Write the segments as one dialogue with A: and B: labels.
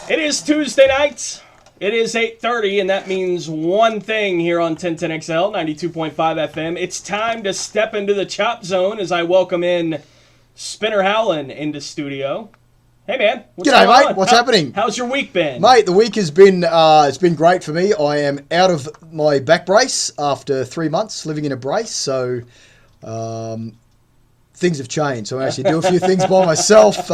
A: It is Tuesday night. It is 8:30, and that means one thing here on 1010XL, 92.5 FM. It's time to step into the chop zone as I welcome in Spinner Howland into studio. Hey, man. What's
B: G'day,
A: going
B: mate.
A: on?
B: What's happening?
A: How's your week been?
B: Mate, the week has been it's been great for me. I am out of my back brace after 3 months living in a brace, so things have changed. So I actually do a few things by myself.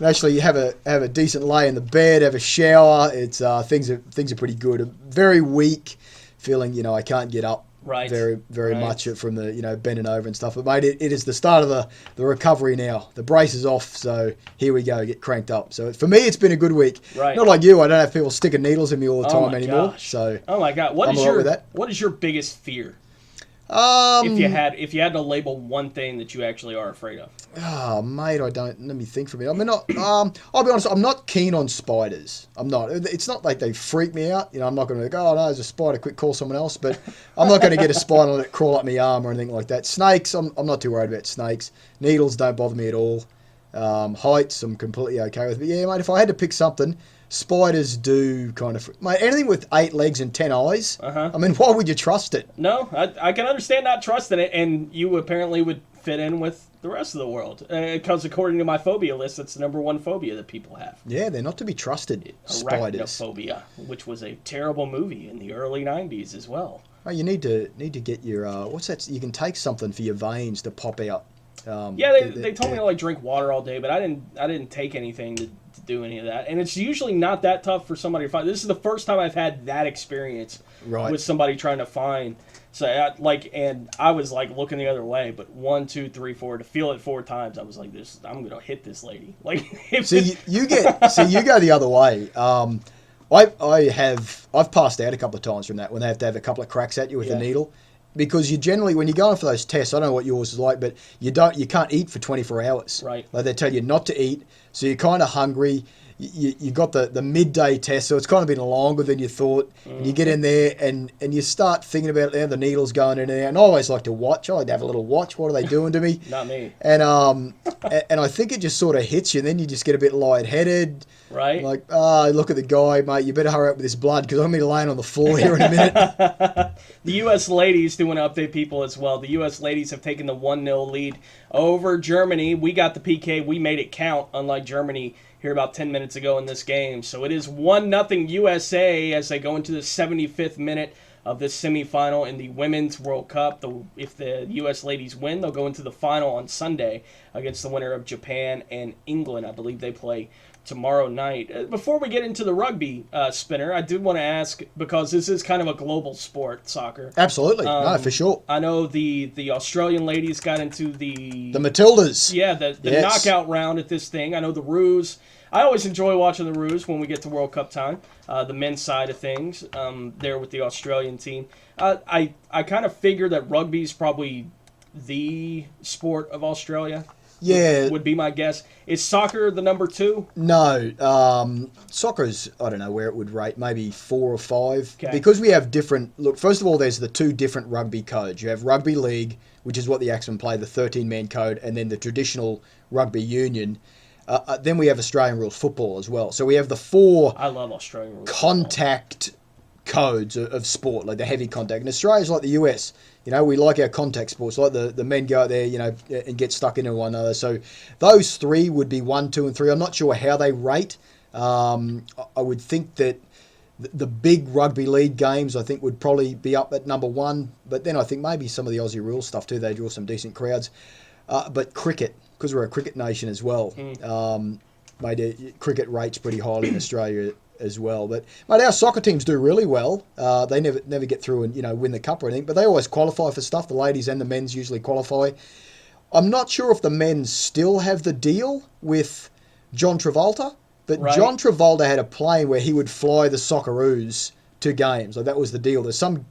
B: Actually have a decent lay in the bed, have a shower. It's things are pretty good. I'm very weak, feeling I can't get up very much from the bending over and stuff. But mate, it is the start of the recovery now. The brace is off, so here we go, get cranked up. So for me, it's been a good week.
A: Right.
B: Not like you. I don't have people sticking needles in me all the time anymore.
A: Gosh.
B: So
A: oh my god, what is your biggest fear? If you had to label one thing that you actually are afraid of.
B: Oh, mate, I don't. Let me think for a minute. I mean, I'll be honest. I'm not keen on spiders. I'm not. It's not like they freak me out. I'm not going to go, oh no, there's a spider. Quick, call someone else. But I'm not going to get a spider and let it crawl up my arm or anything like that. Snakes, I'm not too worried about snakes. Needles don't bother me at all. Heights, I'm completely okay with. But yeah, mate, if I had to pick something, spiders do kind of... Mate, anything with 8 legs and 10 eyes, I mean, why would you trust it?
A: No, I can understand not trusting it, and you apparently would fit in with the rest of the world. Because according to my phobia list, that's the number one phobia that people have.
B: Yeah, they're not to be trusted, spiders.
A: Arachnophobia, which was a terrible movie in the early 90s as well.
B: Oh, you need to get your... what's that? You can take something for your veins to pop out.
A: They told me to drink water all day, but I didn't take anything to do any of that. And it's usually not that tough for somebody to find. This is the first time I've had that experience with somebody trying to find. So and I was looking the other way, but 1, 2, 3, 4 to feel it 4 times. I was like, I'm gonna hit this lady.
B: You go the other way. I've passed out a couple of times from that when they have to have a couple of cracks at you with a needle. Because you generally, when you're going for those tests, I don't know what yours is like, but you can't eat for 24 hours.
A: Right.
B: Like they tell you not to eat, so you're kind of hungry. You got the midday test, so it's kind of been longer than you thought. Mm-hmm. And you get in there and you start thinking about the needles going in there. And I always like to watch. I like to have a little watch. What are they doing to me?
A: Not me.
B: And I think it just sort of hits you, and then you just get a bit lightheaded.
A: Right.
B: Like, look at the guy, mate. You better hurry up with this blood because I'm going to be laying on the floor here in a minute.
A: The U.S. ladies, do want to update people as well. The U.S. ladies have taken the 1-0 lead over Germany. We got the PK. We made it count, unlike Germany here about 10 minutes ago in this game. So it is 1-0 USA as they go into the 75th minute of this semifinal in the Women's World Cup. If the U.S. ladies win, they'll go into the final on Sunday against the winner of Japan and England. I believe they play tomorrow night. Before we get into the rugby, Spinner, I did want to ask, because this is kind of a global sport, soccer.
B: Absolutely. No, for sure.
A: I know the Australian ladies got into the
B: Matildas.
A: Yeah, the knockout round at this thing. I know the Roos. I always enjoy watching the Roos when we get to World Cup time. The men's side of things, there with the Australian team. I kind of figure that rugby is probably the sport of Australia.
B: Yeah.
A: Would be my guess. Is soccer the number 2?
B: No. Soccer's, I don't know where it would rate, maybe 4 or 5.
A: Okay.
B: Because we have different... Look, first of all, there's the 2 different rugby codes. You have Rugby League, which is what the Axemen play, the 13-man code, and then the traditional rugby union. Then we have Australian rules football as well. So we have the 4...
A: I love Australian rules
B: contact codes of sport, like the heavy contact. And Australia's like the US. We like our contact sports, like the men go out there, and get stuck into one another. So those 3 would be 1, 2, and 3. I'm not sure how they rate. I would think that the big rugby league games, I think, would probably be up at number 1. But then I think maybe some of the Aussie rules stuff too, they draw some decent crowds. But cricket, because we're a cricket nation as well, cricket rates pretty highly in Australia as well. But mate, our soccer teams do really well. They never get through and win the cup or anything, but they always qualify for stuff. The ladies and the men's usually qualify. I'm not sure if the men still have the deal with John Travolta, but John Travolta had a plane where he would fly the Socceroos to games. Like that was the deal. There's some...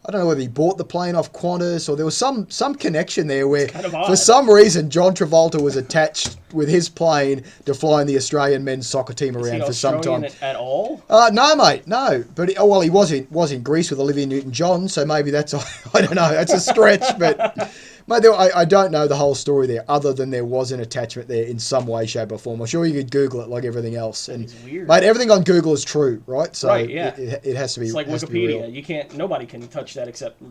B: I don't know whether he bought the plane off Qantas or there was some connection there where, for some reason, John Travolta was attached with his plane to fly in the Australian men's soccer team
A: Is he
B: around for some time.
A: Australian at all?
B: No, mate, no. But he was in Greece with Olivia Newton-John, so maybe that's I don't know. That's a stretch, but. Mate, I don't know the whole story there, other than there was an attachment there in some way, shape, or form. I'm sure you could Google it like everything else. And
A: It's weird.
B: mate, everything on Google is true, right? So
A: Right, yeah.
B: it has to be.
A: It's like
B: has to be real.
A: Wikipedia. You can't. Nobody can touch that except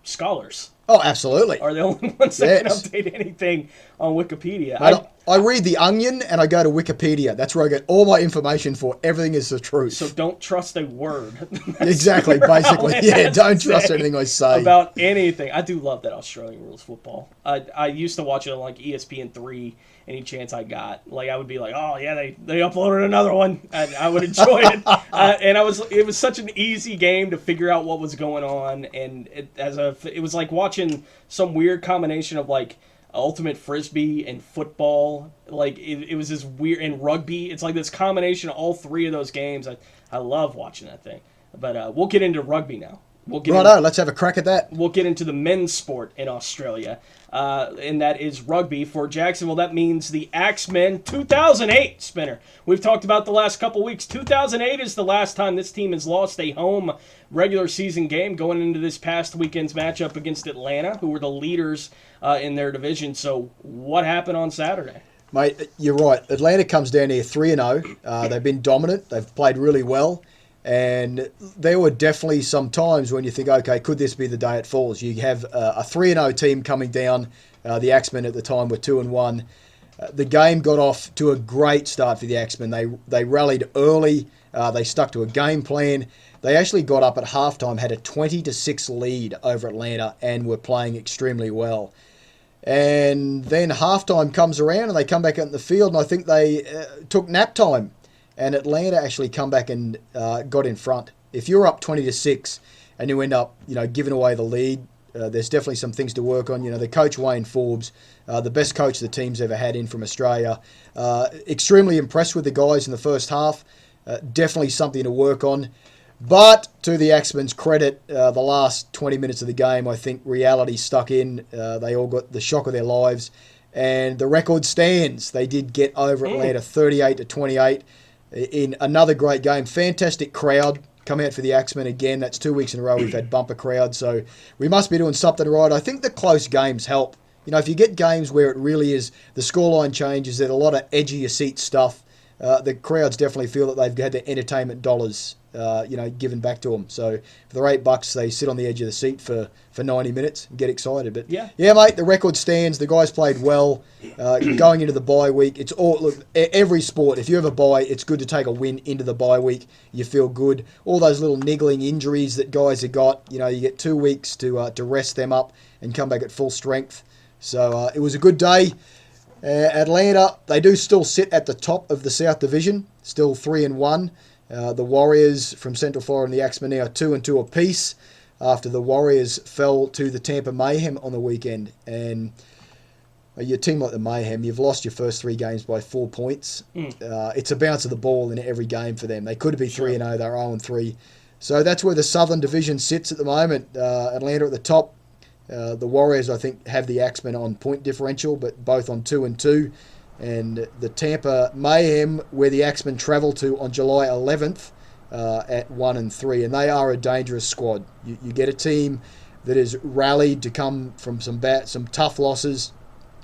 A: scholars
B: Oh, absolutely.
A: are the only ones that can
B: Yes.
A: update anything on Wikipedia.
B: Mate, I read The Onion and I go to Wikipedia. That's where I get all my information for. Everything is the truth.
A: So don't trust a word.
B: Exactly,
A: That's
B: basically.
A: all it
B: Yeah,
A: has to
B: don't trust
A: say
B: anything I say.
A: about anything. I do love that Australian rules football. I used to watch it on like ESPN3 any chance I got. Like I would be like, oh yeah, they uploaded another one. I would enjoy it. And it was such an easy game to figure out what was going on, and it was like watching some weird combination of like ultimate frisbee and football. Like it was this weird, and rugby. It's like this combination of all three of those games. I love watching that thing. But we'll get into rugby now.
B: Righto, let's have a crack at that.
A: We'll get into the men's sport in Australia, and that is rugby. For Jacksonville, that means the Axemen 2008 spinner. We've talked about the last couple weeks. 2008 is the last time this team has lost a home regular season game going into this past weekend's matchup against Atlanta, who were the leaders in their division. So what happened on Saturday?
B: Mate, you're right. Atlanta comes down here 3-0. They've been dominant. They've played really well. And there were definitely some times when you think, okay, could this be the day it falls? You have a 3-0 team coming down. The Axemen at the time were 2-1. The game got off to a great start for the Axemen. They rallied early. They stuck to a game plan. They actually got up at halftime, had a 20-6 lead over Atlanta, and were playing extremely well. And then halftime comes around, and they come back out in the field, and I think they took nap time. And Atlanta actually come back and got in front. If you're up 20-6 and you end up, giving away the lead, there's definitely some things to work on. The coach Wayne Forbes, the best coach the team's ever had in from Australia, extremely impressed with the guys in the first half. Definitely something to work on. But to the Axemen's credit, the last 20 minutes of the game, I think reality stuck in. They all got the shock of their lives, and the record stands. They did get over Atlanta 38-28. In another great game. Fantastic crowd come out for the Axemen again. That's 2 weeks in a row we've had bumper crowd, so we must be doing something right. I think the close games help. If you get games where it really is, the scoreline changes, there's a lot of edge of your seat stuff, the crowds definitely feel that they've had their entertainment dollars given back to them. So for the $8, they sit on the edge of the seat for 90 minutes and get excited. But yeah, mate, the record stands. The guys played well. Going into the bye week, it's all every sport. If you have a bye, it's good to take a win into the bye week. You feel good. All those little niggling injuries that guys have got, you get 2 weeks to rest them up and come back at full strength. So it was a good day. Atlanta, they do still sit at the top of the South Division, still 3-1. The Warriors from Central Florida and the Axemen now 2-2 apiece after the Warriors fell to the Tampa Mayhem on the weekend. And your team like the Mayhem, you've lost your first 3 games by 4 points. It's a bounce of the ball in every game for them. They could be 3-0, they're 0-3. So that's where the Southern Division sits at the moment. Atlanta at the top. The Warriors, I think, have the Axemen on point differential, but both on 2-2. And the Tampa Mayhem, where the Axemen travel to on July 11th at 1-3. And they are a dangerous squad. You get a team that is rallied to come from some tough losses.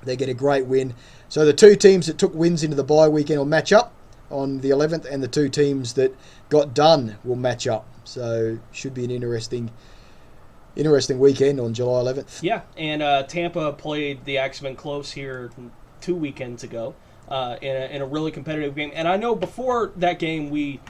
B: They get a great win. So the 2 teams that took wins into the bye weekend will match up on the 11th, and the 2 teams that got done will match up. So should be an interesting weekend on July 11th.
A: Yeah, and Tampa played the Axemen close here 2 weekends ago in a really competitive game. And I know before that game we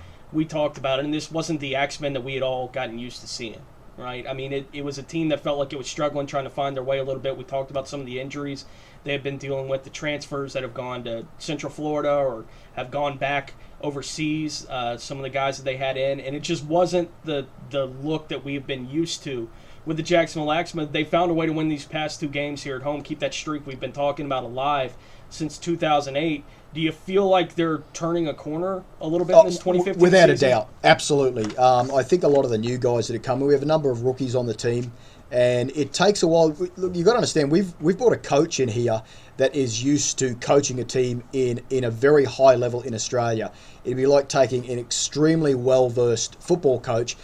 A: talked about it, and this wasn't the Axemen that we had all gotten used to seeing, right? I mean, it was a team that felt like it was struggling, trying to find their way a little bit. We talked about some of the injuries they have been dealing with, the transfers that have gone to Central Florida or have gone back overseas, some of the guys that they had in, and it just wasn't the look that we've been used to with the Jacksonville Axemen. They found a way to win these past 2 games here at home, keep that streak we've been talking about alive since 2008. Do you feel like they're turning a corner a little bit in this 2015
B: Without
A: season?
B: a doubt, absolutely. I think a lot of the new guys that are coming, we have a number of rookies on the team, And it takes a while. Look, you've got to understand, we've brought a coach in here that is used to coaching a team in a very high level in Australia. It'd be like taking an extremely well-versed football coach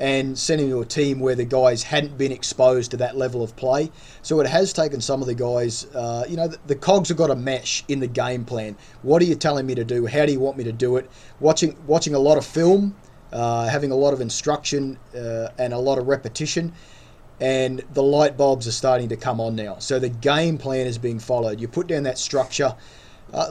B: and sending to a team where the guys hadn't been exposed to that level of play. So it has taken some of the guys, the cogs have got to mesh in the game plan. What are you telling me to do? How do you want me to do it? Watching a lot of film, having a lot of instruction and a lot of repetition, and the light bulbs are starting to come on now. So the game plan is being followed. You put down that structure.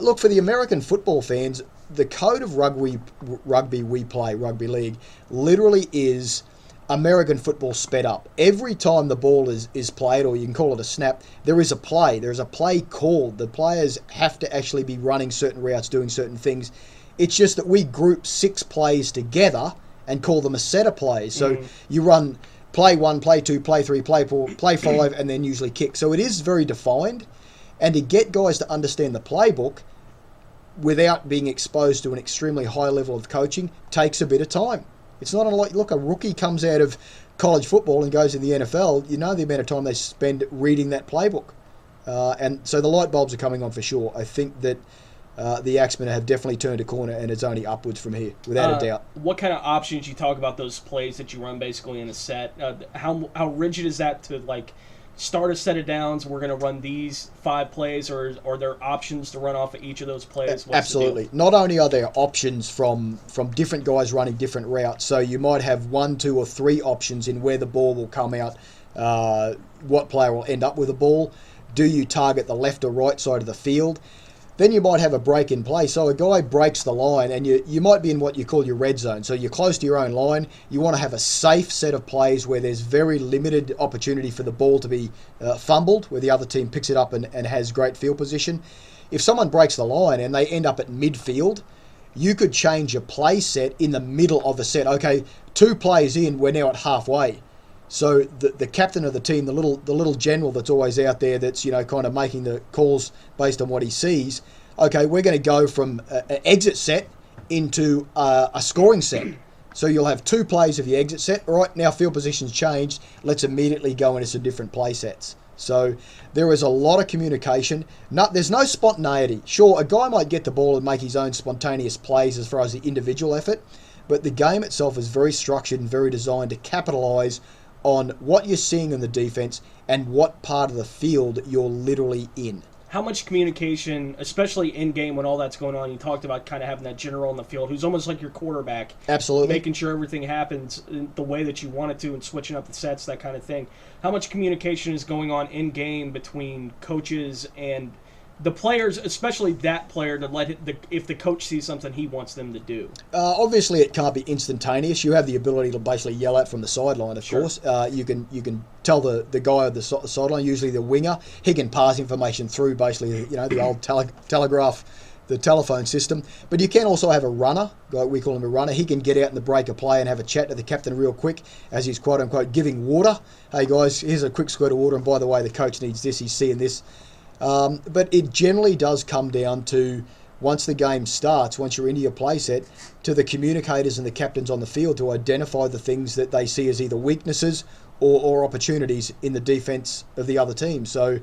B: Look, for the American football fans, the code of rugby we play, Rugby League, literally is American football sped up. Every time the ball is played, or you can call it a snap, there is a play. There's a play called. The players have to actually be running certain routes, doing certain things. It's just that we group 6 plays together and call them a set of plays. So you run play 1, play 2, play 3, play 4, play 5, and then usually kick. So it is very defined. And to get guys to understand the playbook without being exposed to an extremely high level of coaching takes a bit of time. It's not unlike, look, a rookie comes out of college football and goes to the NFL, you know the amount of time they spend reading that playbook. And so the light bulbs are coming on for sure. I think that the Axemen have definitely turned a corner, and it's only upwards from here, without a doubt.
A: What kind of options you talk about, those plays that you run basically in a set? How rigid is that to, like, start a set of downs, we're going to run these 5 plays, or are there options to run off of each of those plays?
B: Absolutely. Not only are there options from different guys running different routes, so you might have 1, 2, or 3 options in where the ball will come out, what player will end up with the ball. Do you target the left or right side of the field? Then you might have a break in play. So a guy breaks the line, and you might be in what you call your red zone. So you're close to your own line. You want to have a safe set of plays where there's very limited opportunity for the ball to be fumbled, where the other team picks it up and has great field position. If someone breaks the line and they end up at midfield, you could change your play set in the middle of the set. Okay, 2 plays in, we're now at halfway. So the captain of the team, the little general that's always out there, that's kind of making the calls based on what he sees. Okay, we're going to go from an exit set into a scoring set. So you'll have 2 plays of your exit set. All right, now field position's changed. Let's immediately go into some different play sets. So there is a lot of communication. There's no spontaneity. Sure, a guy might get the ball and make his own spontaneous plays as far as the individual effort, but the game itself is very structured and very designed to capitalise on what you're seeing in the defense and what part of the field you're literally in.
A: How much communication, especially in game when all that's going on? You talked about kind of having that general in the field who's almost like your quarterback.
B: Absolutely.
A: Making sure everything happens the way that you want it to and switching up the sets, that kind of thing. How much communication is going on in game between coaches and the players, especially that player, to if the coach sees something he wants them to do?
B: Obviously, it can't be instantaneous. You have the ability to basically yell out from the sideline, of course. You can tell the guy at the sideline, usually the winger, he can pass information through basically, the old telegraph, the telephone system. But you can also have a runner, we call him a runner. He can get out in the break of play and have a chat to the captain real quick as he's quote-unquote giving water. Hey, guys, here's a quick squirt of water, and by the way, the coach needs this, he's seeing this. But it generally does come down to, once the game starts, once you're into your play set, to the communicators and the captains on the field to identify the things that they see as either weaknesses or opportunities in the defense of the other team. So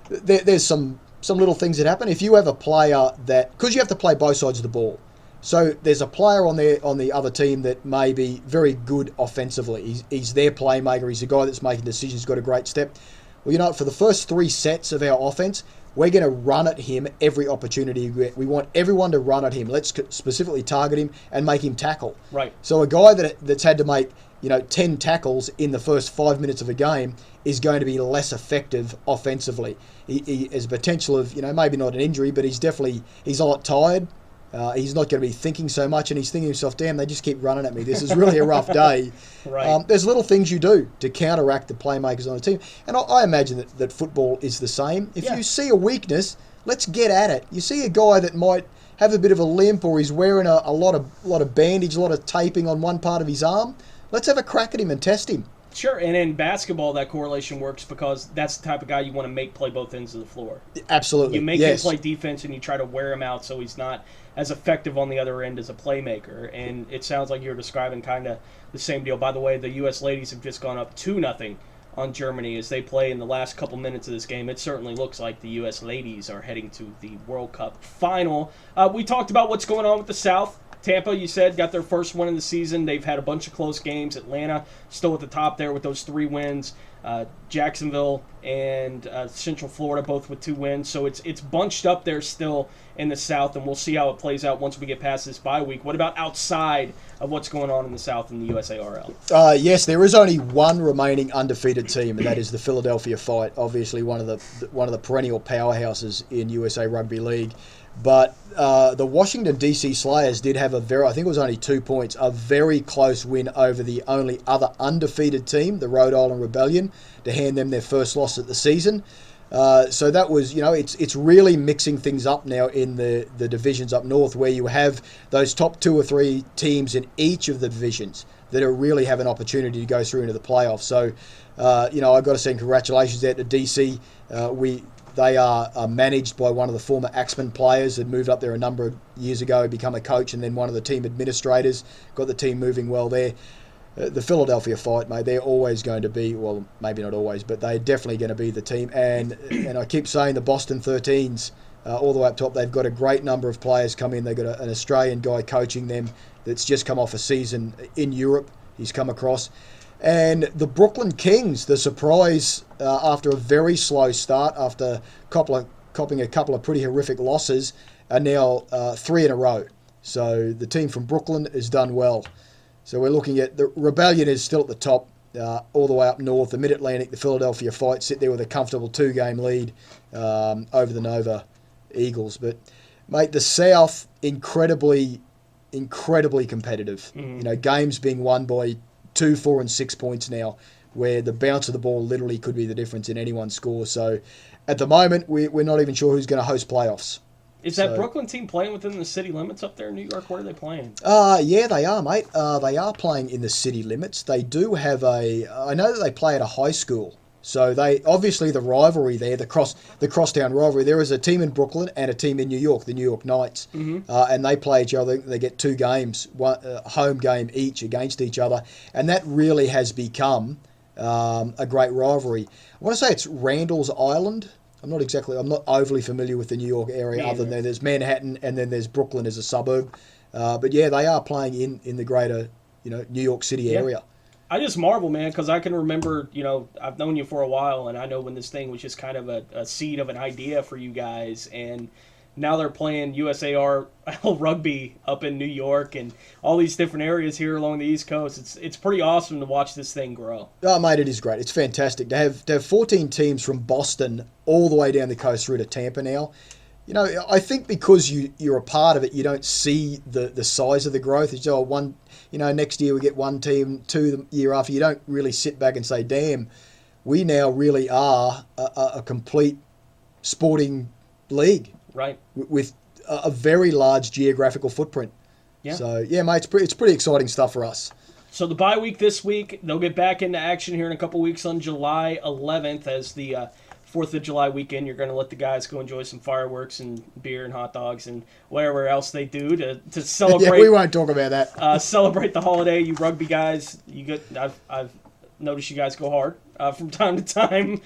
B: there's some little things that happen. If you have a player because you have to play both sides of the ball. So there's a player on the other team that may be very good offensively. He's their playmaker. He's the guy that's making decisions, got a great step. Well, for the first 3 sets of our offense, we're going to run at him every opportunity we get. We want everyone to run at him. Let's specifically target him and make him tackle.
A: Right.
B: So a guy that's had to make 10 tackles in the first 5 minutes of a game is going to be less effective offensively. He has potential of maybe not an injury, but he's a lot tired. He's not going to be thinking so much, and he's thinking to himself, damn, they just keep running at me. This is really a rough day.
A: Right.
B: There's little things you do to counteract the playmakers on the team. And I imagine that football is the same. If you see a weakness, let's get at it. You see a guy that might have a bit of a limp, or he's wearing a lot of bandage, a lot of taping on one part of his arm, let's have a crack at him and test him.
A: Sure, and in basketball, that correlation works because that's the type of guy you want to make play both ends of the floor.
B: Absolutely.
A: You make him play defense, and you try to wear him out so he's not as effective on the other end as a playmaker. And it sounds like you're describing kind of the same deal. By the way, the U.S. ladies have just gone up 2-0 on Germany as they play in the last couple minutes of this game. It certainly looks like the U.S. ladies are heading to the World Cup final. We talked about what's going on with the South. Tampa, you said, got their first win of the season. They've had a bunch of close games. Atlanta still at the top there with those 3 wins. Jacksonville and Central Florida both with 2 wins. So it's bunched up there still in the South, and we'll see how it plays out once we get past this bye week. What about outside of what's going on in the South in the USARL?
B: Yes, there is only one remaining undefeated team, and that is the Philadelphia Fight. Obviously, one of the perennial powerhouses in USA Rugby League. But the Washington DC Slayers did have I think it was only 2 points, a very close win over the only other undefeated team, the Rhode Island Rebellion, to hand them their first loss of the season. So that was, it's really mixing things up now in the divisions up north, where you have those top 2 or 3 teams in each of the divisions that are really have an opportunity to go through into the playoffs. So, I've got to say congratulations there to DC. They are managed by one of the former Axemen players that moved up there a number of years ago, become a coach, and then one of the team administrators, got the team moving well there. The Philadelphia Fight, mate, they're always going to be, well, maybe not always, but they're definitely going to be the team. And I keep saying the Boston 13s, all the way up top, they've got a great number of players come in. They've got an Australian guy coaching them that's just come off a season in Europe. He's come across. And the Brooklyn Kings, the surprise after a very slow start, after copping a couple of pretty horrific losses, are now 3 in a row. So the team from Brooklyn has done well. So we're looking at the Rebellion is still at the top, all the way up north. The Mid-Atlantic, the Philadelphia Fight sit there with a comfortable 2-game lead over the Nova Eagles. But, mate, the South, incredibly competitive. Games being won by 2, 4, and 6 points now, where the bounce of the ball literally could be the difference in anyone's score. So at the moment, we're not even sure who's going to host playoffs.
A: Is that Brooklyn team playing within the city limits up there in New York? Where are they playing?
B: Yeah, they are, mate. They are playing in the city limits. They do have I know that they play at a high school. So they obviously the rivalry there, the crosstown rivalry. There is a team in Brooklyn and a team in New York, the New York Knights, and they play each other. They get 2 games, one home game each against each other, and that really has become a great rivalry. I want to say it's Randall's Island. I'm not overly familiar with the New York area, other than there's Manhattan and then there's Brooklyn as a suburb. But yeah, they are playing in the greater New York City area.
A: I just marvel, man, because I can remember, I've known you for a while, and I know when this thing was just kind of a seed of an idea for you guys, and now they're playing USAR rugby up in New York and all these different areas here along the East Coast. It's pretty awesome to watch this thing grow.
B: Oh, mate, it is great. It's fantastic to have 14 teams from Boston all the way down the coast through to Tampa now. I think because you're a part of it, you don't see the size of the growth. It's one, next year we get 1 team, 2 the year after. You don't really sit back and say, damn, we now really are a complete sporting league.
A: Right.
B: With a very large geographical footprint. Yeah. So, yeah, mate, it's pretty exciting stuff for us.
A: So the bye week this week, they'll get back into action here in a couple weeks on July 11th as the 4th of July weekend. You're going to let the guys go enjoy some fireworks and beer and hot dogs and whatever else they do to celebrate.
B: Yeah, we won't talk about that.
A: Celebrate the holiday. You rugby guys, I've noticed you guys go hard from time to time.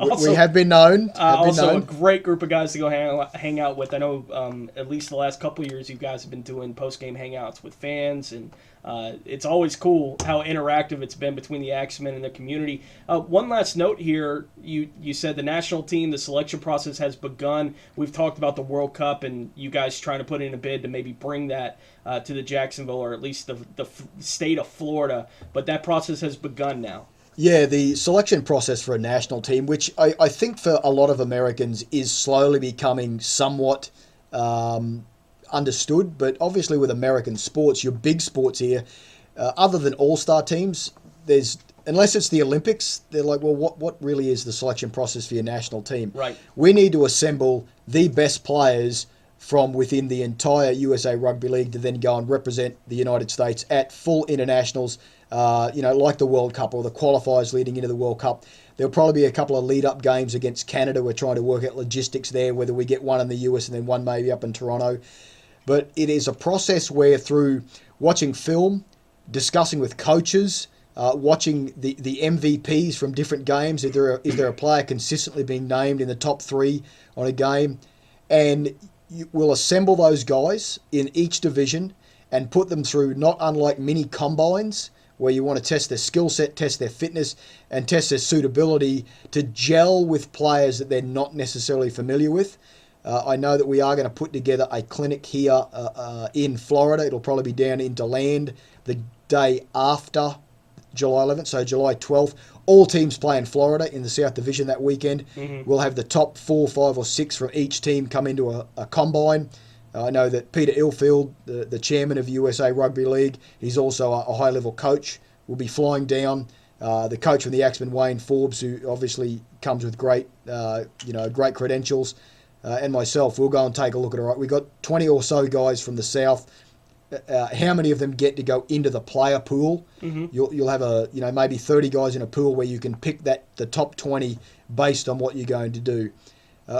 B: Also, we have been known.
A: A great group of guys to go hang out with. I know at least the last couple of years you guys have been doing post-game hangouts with fans, and it's always cool how interactive it's been between the Axemen and the community. One last note here. You said the national team, the selection process has begun. We've talked about the World Cup and you guys trying to put in a bid to maybe bring that to the Jacksonville or at least the state of Florida, but that process has begun now.
B: Yeah, the selection process for a national team, which I think for a lot of Americans is slowly becoming somewhat understood, but obviously with American sports, your big sports here, other than all-star teams, unless it's the Olympics, they're like, well, what really is the selection process for your national team?
A: Right.
B: We need to assemble the best players from within the entire USA Rugby League to then go and represent the United States at full internationals, like the World Cup or the qualifiers leading into the World Cup. There'll probably be a couple of lead-up games against Canada. We're trying to work out logistics there, whether we get one in the US and then one maybe up in Toronto. But it is a process where through watching film, discussing with coaches, watching the MVPs from different games. Is there a player consistently being named in the top 3 on a game? And we'll assemble those guys in each division and put them through not unlike mini combines where you want to test their skill set, test their fitness, and test their suitability to gel with players that they're not necessarily familiar with. I know that we are going to put together a clinic here in Florida. It'll probably be down in DeLand the day after July 11th, so July 12th. All teams play in Florida in the South Division that weekend.
A: Mm-hmm.
B: We'll have the top 4, 5, or 6 from each team come into a combine. I know that Peter Ilfield, the chairman of USA Rugby League, he's also a high-level coach, will be flying down. The coach from the Axemen, Wayne Forbes, who obviously comes with great credentials, and myself, we'll go and take a look at it. All right, we've got 20 or so guys from the South. How many of them get to go into the player pool?
A: Mm-hmm.
B: You'll have maybe 30 guys in a pool where you can pick the top 20 based on what you're going to do.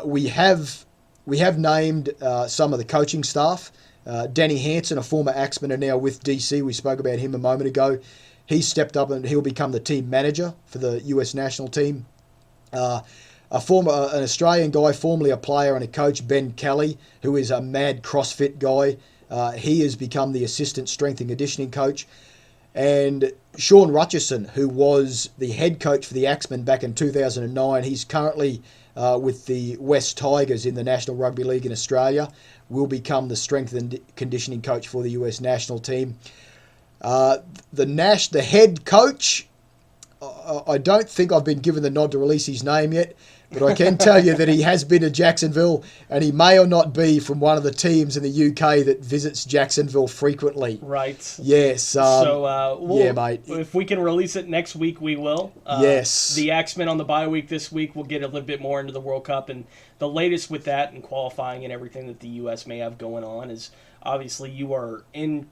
B: We have named some of the coaching staff. Danny Hansen, a former Axeman, and now with DC. We spoke about him a moment ago. He's stepped up and he'll become the team manager for the US national team. An Australian guy, formerly a player and a coach, Ben Kelly, who is a mad CrossFit guy. He has become the assistant strength and conditioning coach. And Sean Rutchison, who was the head coach for the Axemen back in 2009, he's currently with the West Tigers in the National Rugby League in Australia, will become the strength and conditioning coach for the US national team. The head coach, I don't think I've been given the nod to release his name yet, but I can tell you that he has been to Jacksonville, and he may or not be from one of the teams in the UK that visits Jacksonville frequently.
A: Right.
B: Yes. Yeah, mate.
A: If we can release it next week, we will.
B: Yes.
A: The Axemen on the bye week this week will get a little bit more into the World Cup, and the latest with that and qualifying and everything that the U.S. may have going on is obviously you are in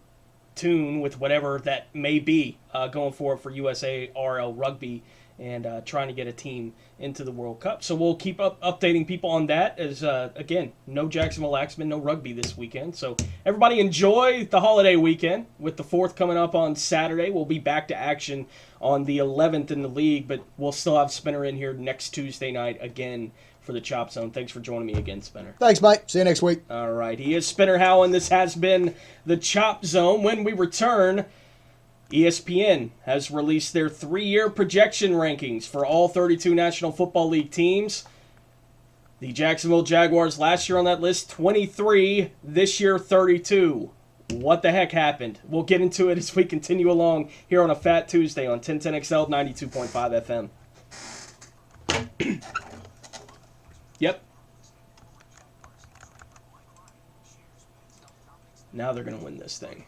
A: tune with whatever that may be going forward for USA RL Rugby and trying to get a team into the World Cup. So we'll keep updating people on that as, again, no Jacksonville Axemen, no rugby this weekend. So everybody enjoy the holiday weekend with the 4th coming up on Saturday. We'll be back to action on the 11th in the league, but we'll still have Spinner in here next Tuesday night again for the Chop Zone. Thanks for joining me again, Spinner.
B: Thanks, mate. See you next week.
A: All right. He is Spinner Howland. This has been the Chop Zone. When we return, ESPN has released their 3-year projection rankings for all 32 National Football League teams. The Jacksonville Jaguars last year on that list, 23. This year, 32. What the heck happened? We'll get into it as we continue along here on a Fat Tuesday on 1010XL 92.5 FM. Yep. Now they're going to win this thing.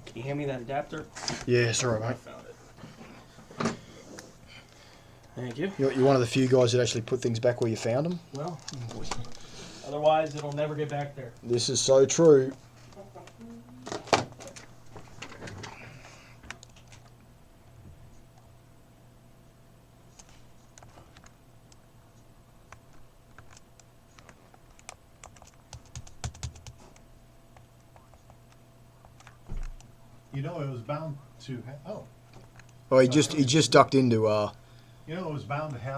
A: Can you hand me that adapter?
B: Yeah, sorry,
A: I
B: mate.
A: found it. Thank you.
B: You're one of the few guys that actually put things back where you found them.
A: Well, otherwise it'll never get back there.
B: This is so true.
C: You know, it was bound to.
B: Oh, he just ducked into.
C: You know, it was bound to happen.